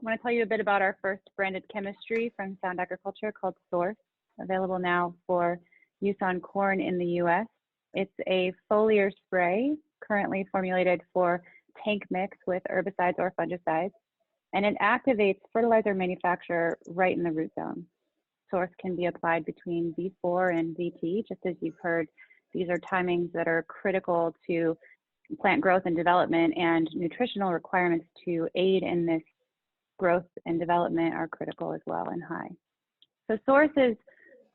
I want to tell you a bit about our first branded chemistry from Sound Agriculture called Source, available now for use on corn in the US. It's a foliar spray currently formulated for tank mix with herbicides or fungicides, and it activates fertilizer manufacture right in the root zone. Source can be applied between V4 and VT, just as you've heard. These are timings that are critical to plant growth and development, and nutritional requirements to aid in this growth and development are critical as well and high. So Source is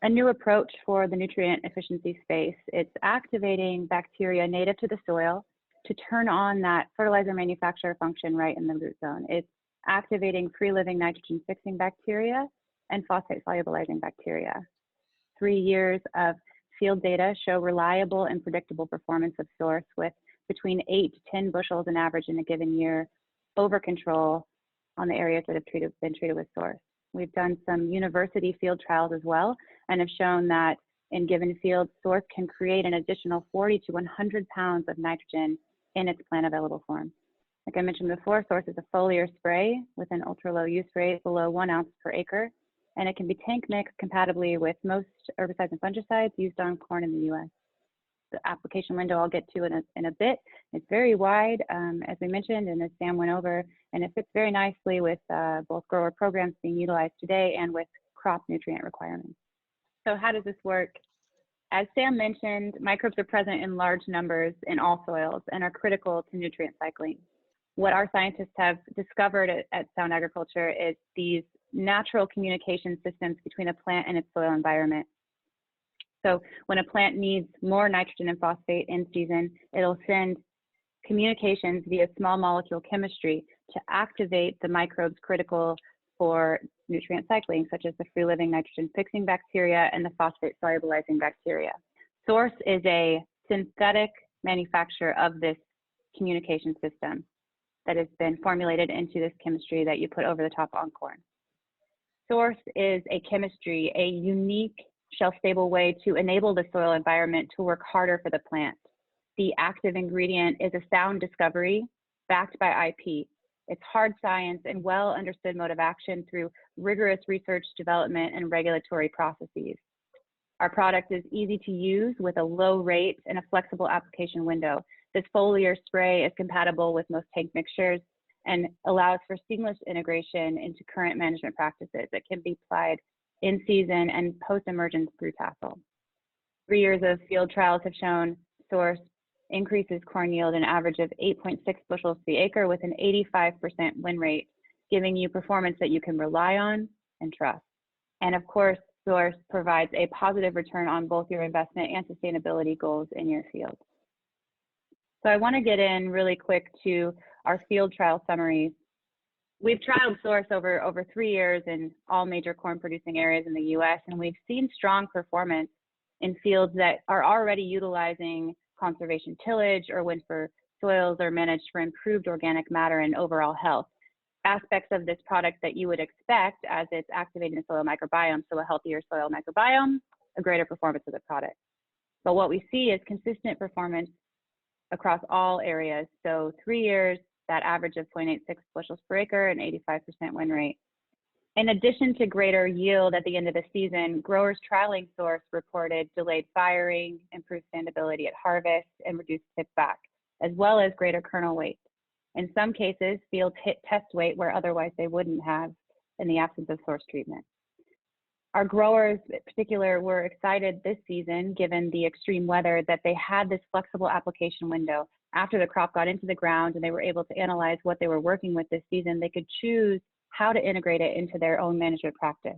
a new approach for the nutrient efficiency space. It's activating bacteria native to the soil to turn on that fertilizer manufacturer function right in the root zone. It's activating free-living nitrogen fixing bacteria and phosphate solubilizing bacteria. 3 years of field data show reliable and predictable performance of Source with between 8 to 10 bushels in average in a given year over control on the areas that have been treated with Source. We've done some university field trials as well and have shown that in given fields, Source can create an additional 40 to 100 pounds of nitrogen in its plant available form. Like I mentioned before, Source is a foliar spray with an ultra low use rate below 1 ounce per acre, and it can be tank mixed compatibly with most herbicides and fungicides used on corn in the US. The application window I'll get to in a bit. It's very wide, as we mentioned, and as Sam went over, and it fits very nicely with both grower programs being utilized today and with crop nutrient requirements. So how does this work? As Sam mentioned, microbes are present in large numbers in all soils and are critical to nutrient cycling. What our scientists have discovered at Sound Agriculture is these natural communication systems between a plant and its soil environment. So when a plant needs more nitrogen and phosphate in season, it'll send communications via small molecule chemistry to activate the microbes critical for nutrient cycling, such as the free-living nitrogen fixing bacteria and the phosphate solubilizing bacteria. Source is a synthetic manufacturer of this communication system that has been formulated into this chemistry that you put over the top on corn. Source is a chemistry, a unique shelf-stable way to enable the soil environment to work harder for the plant. The active ingredient is a sound discovery backed by IP. It's hard science and well understood mode of action through rigorous research, development, and regulatory processes. Our product is easy to use with a low rate and a flexible application window. This foliar spray is compatible with most tank mixtures and allows for seamless integration into current management practices. It can be applied in season and post-emergence through tassel. 3 years of field trials have shown Source increases corn yield an average of 8.6 bushels per acre with an 85% win rate, giving you performance that you can rely on and trust. And of course, Source provides a positive return on both your investment and sustainability goals in your field. So I want to get in really quick to our field trial summaries. We've trialed Source over 3 years in all major corn producing areas in the US, and we've seen strong performance in fields that are already utilizing conservation tillage or when for soils are managed for improved organic matter and overall health. Aspects of this product that you would expect as it's activating the soil microbiome, so a healthier soil microbiome, a greater performance of the product. But what we see is consistent performance across all areas. So 3 years, that average of 0.86 bushels per acre and 85% win rate. In addition to greater yield at the end of the season, growers trialing Source reported delayed firing, improved standability at harvest, and reduced tip back, as well as greater kernel weight. In some cases, fields hit test weight where otherwise they wouldn't have in the absence of Source treatment. Our growers in particular were excited this season, given the extreme weather, that they had this flexible application window. After the crop got into the ground and they were able to analyze what they were working with this season, they could choose how to integrate it into their own management practice.